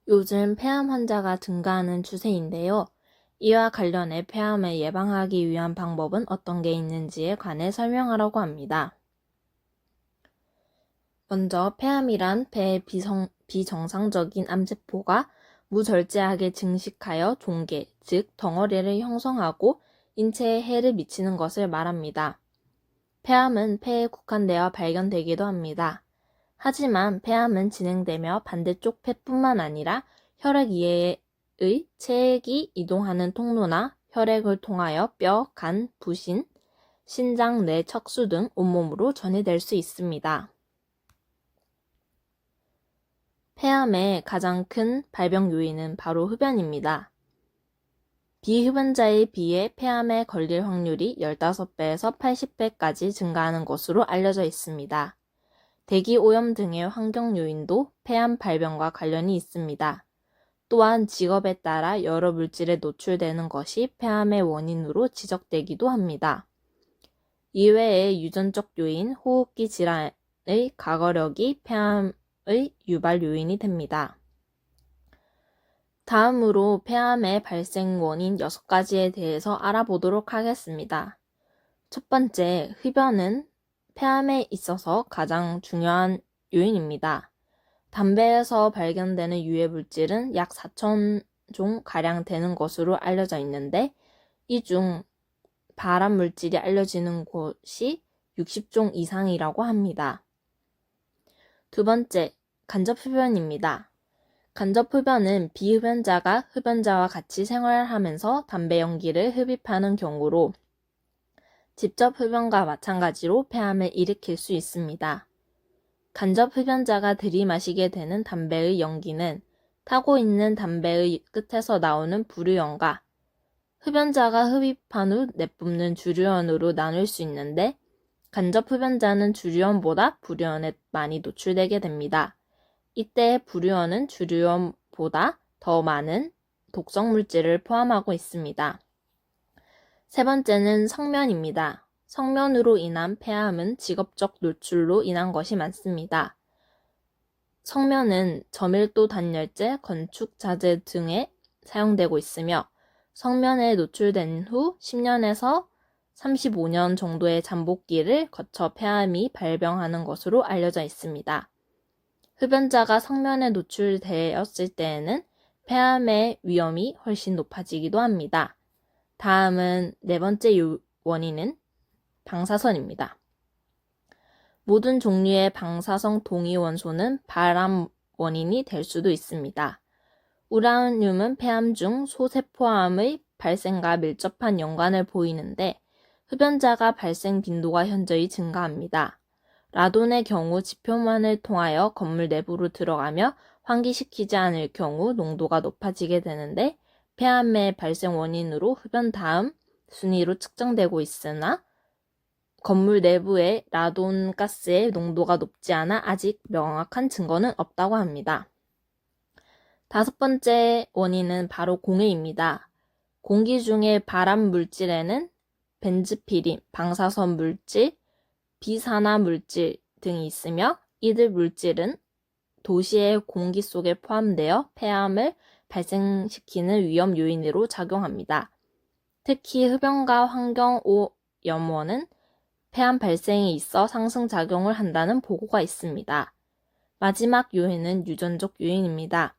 요즘 폐암 환자가 증가하는 추세인데요. 이와 관련해 폐암을 예방하기 위한 방법은 어떤 게 있는지에 관해 설명하려고 합니다. 먼저 폐암이란 폐의 비정상적인 암세포가 무절제하게 증식하여 종괴, 즉 덩어리를 형성하고 인체에 해를 미치는 것을 말합니다. 폐암은 폐에 국한되어 발견되기도 합니다. 하지만 폐암은 진행되며 반대쪽 폐뿐만 아니라 혈액 이외의 체액이 이동하는 통로나 혈액을 통하여 뼈, 간, 부신, 신장, 뇌, 척수 등 온몸으로 전이될 수 있습니다. 폐암의 가장 큰 발병 요인은 바로 흡연입니다. 비흡연자에 비해 폐암에 걸릴 확률이 15배에서 80배까지 증가하는 것으로 알려져 있습니다. 대기 오염 등의 환경 요인도 폐암 발병과 관련이 있습니다. 또한 직업에 따라 여러 물질에 노출되는 것이 폐암의 원인으로 지적되기도 합니다. 이외에 유전적 요인, 호흡기 질환의 가거력이 폐암의 유발 요인이 됩니다. 다음으로 폐암의 발생 원인 6가지에 대해서 알아보도록 하겠습니다. 첫 번째, 흡연은 폐암에 있어서 가장 중요한 요인입니다. 담배에서 발견되는 유해 물질은 약 4,000종 가량 되는 것으로 알려져 있는데 이 중 발암 물질이 알려지는 곳이 60종 이상이라고 합니다. 두 번째, 간접 흡연입니다. 간접 흡연은 비흡연자가 흡연자와 같이 생활하면서 담배 연기를 흡입하는 경우로 직접 흡연과 마찬가지로 폐암을 일으킬 수 있습니다. 간접 흡연자가 들이마시게 되는 담배의 연기는 타고 있는 담배의 끝에서 나오는 부류연과 흡연자가 흡입한 후 내뿜는 주류연으로 나눌 수 있는데 간접 흡연자는 주류연보다 부류연에 많이 노출되게 됩니다. 이때 부류연은 주류연보다 더 많은 독성 물질을 포함하고 있습니다. 세 번째는 성면입니다. 성면으로 인한 폐암은 직업적 노출로 인한 것이 많습니다. 성면은 저밀도 단열재, 건축 자재 등에 사용되고 있으며 성면에 노출된 후 10년에서 35년 정도의 잠복기를 거쳐 폐암이 발병하는 것으로 알려져 있습니다. 흡연자가 성면에 노출되었을 때에는 폐암의 위험이 훨씬 높아지기도 합니다. 다음은 네 번째 원인은 방사선입니다. 모든 종류의 방사성 동위원소는 발암 원인이 될 수도 있습니다. 우라늄은 폐암 중 소세포암의 발생과 밀접한 연관을 보이는데 흡연자가 발생 빈도가 현저히 증가합니다. 라돈의 경우 지표면을 통하여 건물 내부로 들어가며 환기시키지 않을 경우 농도가 높아지게 되는데 폐암의 발생 원인으로 흡연 다음 순위로 측정되고 있으나 건물 내부의 라돈 가스의 농도가 높지 않아 아직 명확한 증거는 없다고 합니다. 다섯 번째 원인은 바로 공해입니다. 공기 중의 발암 물질에는 벤즈피린, 방사선 물질, 비산화 물질 등이 있으며 이들 물질은 도시의 공기 속에 포함되어 폐암을 발생시키는 위험 요인으로 작용합니다. 특히 흡연과 환경오염원은 폐암 발생에 있어 상승작용을 한다는 보고가 있습니다. 마지막 요인은 유전적 요인입니다.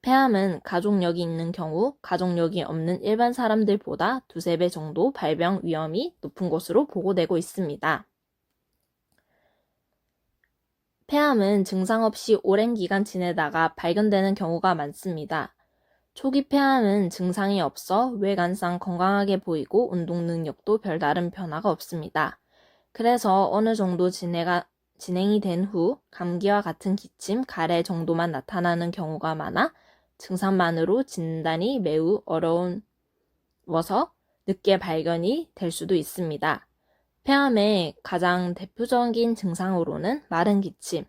폐암은 가족력이 있는 경우 가족력이 없는 일반 사람들보다 2~3배 정도 발병 위험이 높은 것으로 보고되고 있습니다. 폐암은 증상 없이 오랜 기간 지내다가 발견되는 경우가 많습니다. 초기 폐암은 증상이 없어 외관상 건강하게 보이고 운동 능력도 별다른 변화가 없습니다. 그래서 어느 정도 진행이 된 후 감기와 같은 기침, 가래 정도만 나타나는 경우가 많아 증상만으로 진단이 매우 어려워서 늦게 발견이 될 수도 있습니다. 폐암의 가장 대표적인 증상으로는 마른 기침,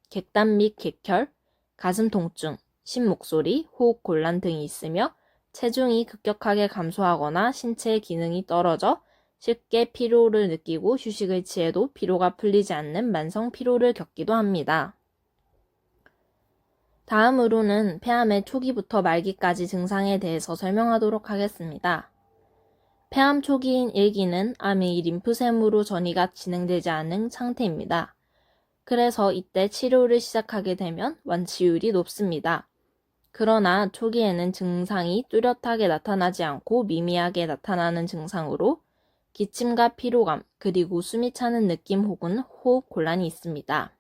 객단 및 객혈, 가슴 통증, 신목소리, 호흡 곤란 등이 있으며 체중이 급격하게 감소하거나 신체 기능이 떨어져 쉽게 피로를 느끼고 휴식을 취해도 피로가 풀리지 않는 만성 피로를 겪기도 합니다. 다음으로는 폐암의 초기부터 말기까지 증상에 대해서 설명하도록 하겠습니다. 폐암 초기인 1기는 암이 림프샘으로 전이가 진행되지 않은 상태입니다. 그래서 이때 치료를 시작하게 되면 완치율이 높습니다. 그러나 초기에는 증상이 뚜렷하게 나타나지 않고 미미하게 나타나는 증상으로 기침과 피로감, 그리고 숨이 차는 느낌 혹은 호흡 곤란이 있습니다.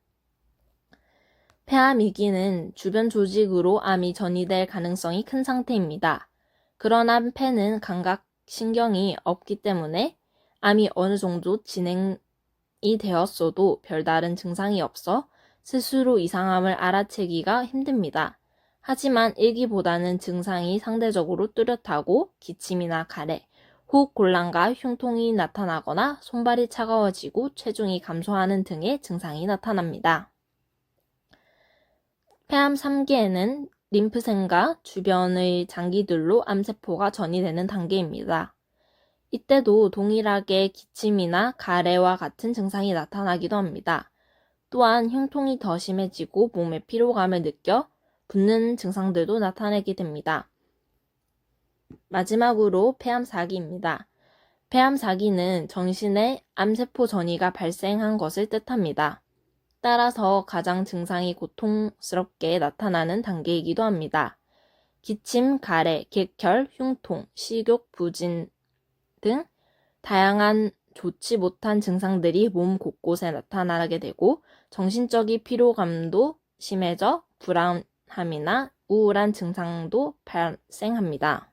폐암 2기는 주변 조직으로 암이 전이될 가능성이 큰 상태입니다. 그러나 폐는 감각신경이 없기 때문에 암이 어느 정도 진행이 되었어도 별다른 증상이 없어 스스로 이상함을 알아채기가 힘듭니다. 하지만 1기보다는 증상이 상대적으로 뚜렷하고 기침이나 가래, 호흡 곤란과 흉통이 나타나거나 손발이 차가워지고 체중이 감소하는 등의 증상이 나타납니다. 폐암 3기에는 림프샘과 주변의 장기들로 암세포가 전이되는 단계입니다. 이때도 동일하게 기침이나 가래와 같은 증상이 나타나기도 합니다. 또한 흉통이 더 심해지고 몸에 피로감을 느껴 붓는 증상들도 나타내게 됩니다. 마지막으로 폐암 4기입니다. 폐암 4기는 전신에 암세포 전이가 발생한 것을 뜻합니다. 따라서 가장 증상이 고통스럽게 나타나는 단계이기도 합니다. 기침, 가래, 객혈, 흉통, 식욕, 부진 등 다양한 좋지 못한 증상들이 몸 곳곳에 나타나게 되고 정신적인 피로감도 심해져 불안함이나 우울한 증상도 발생합니다.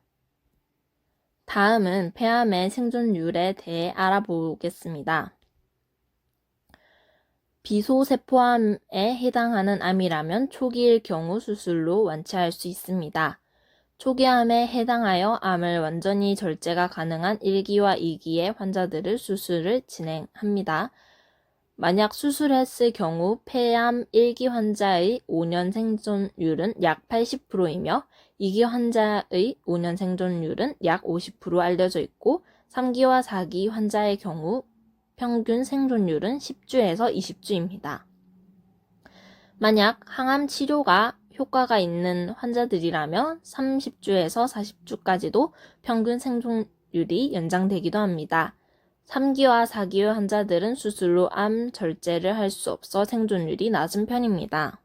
다음은 폐암의 생존율에 대해 알아보겠습니다. 비소세포암에 해당하는 암이라면 초기일 경우 수술로 완치할 수 있습니다. 초기암에 해당하여 암을 완전히 절제가 가능한 1기와 2기의 환자들을 수술을 진행합니다. 만약 수술했을 경우 폐암 1기 환자의 5년 생존율은 약 80%이며 2기 환자의 5년 생존율은 약 50% 알려져 있고 3기와 4기 환자의 경우 평균 생존율은 10주에서 20주입니다. 만약 항암 치료가 효과가 있는 환자들이라면 30주에서 40주까지도 평균 생존율이 연장되기도 합니다. 3기와 4기 환자들은 수술로 암 절제를 할 수 없어 생존율이 낮은 편입니다.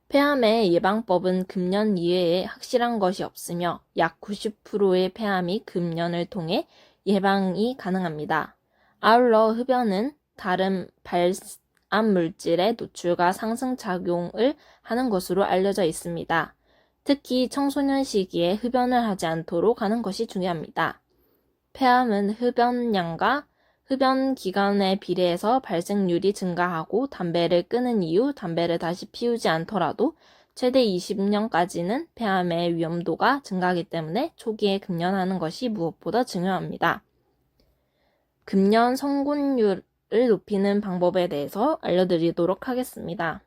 폐암의 예방법은 금연 이외에 확실한 것이 없으며 약 90%의 폐암이 금연을 통해 예방이 가능합니다. 아울러 흡연은 다른 발암 물질의 노출과 상승작용을 하는 것으로 알려져 있습니다. 특히 청소년 시기에 흡연을 하지 않도록 하는 것이 중요합니다. 폐암은 흡연량과 흡연 기간에 비례해서 발생률이 증가하고 담배를 끊은 이후 담배를 다시 피우지 않더라도 최대 20년까지는 폐암의 위험도가 증가하기 때문에 초기에 금연하는 것이 무엇보다 중요합니다. 금연 성공률을 높이는 방법에 대해서 알려드리도록 하겠습니다.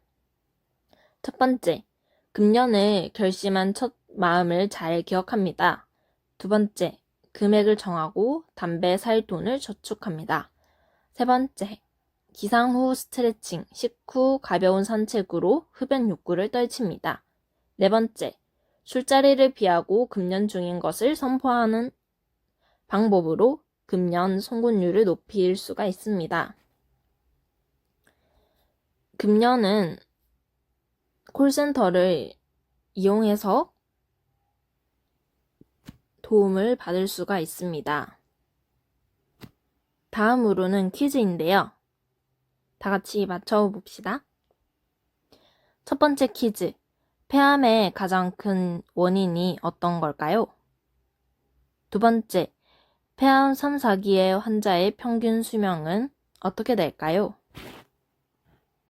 첫 번째, 금연을 결심한 첫 마음을 잘 기억합니다. 두 번째, 금액을 정하고 담배 살 돈을 저축합니다. 세 번째, 기상 후 스트레칭, 식후 가벼운 산책으로 흡연 욕구를 떨칩니다. 네 번째, 술자리를 피하고 금연 중인 것을 선포하는 방법으로 금연 성공률을 높일 수가 있습니다. 금연은 콜센터를 이용해서 도움을 받을 수가 있습니다. 다음으로는 퀴즈인데요. 다 같이 맞춰봅시다. 첫 번째 퀴즈. 폐암의 가장 큰 원인이 어떤 걸까요? 두 번째. 폐암 3, 4기의 환자의 평균 수명은 어떻게 될까요?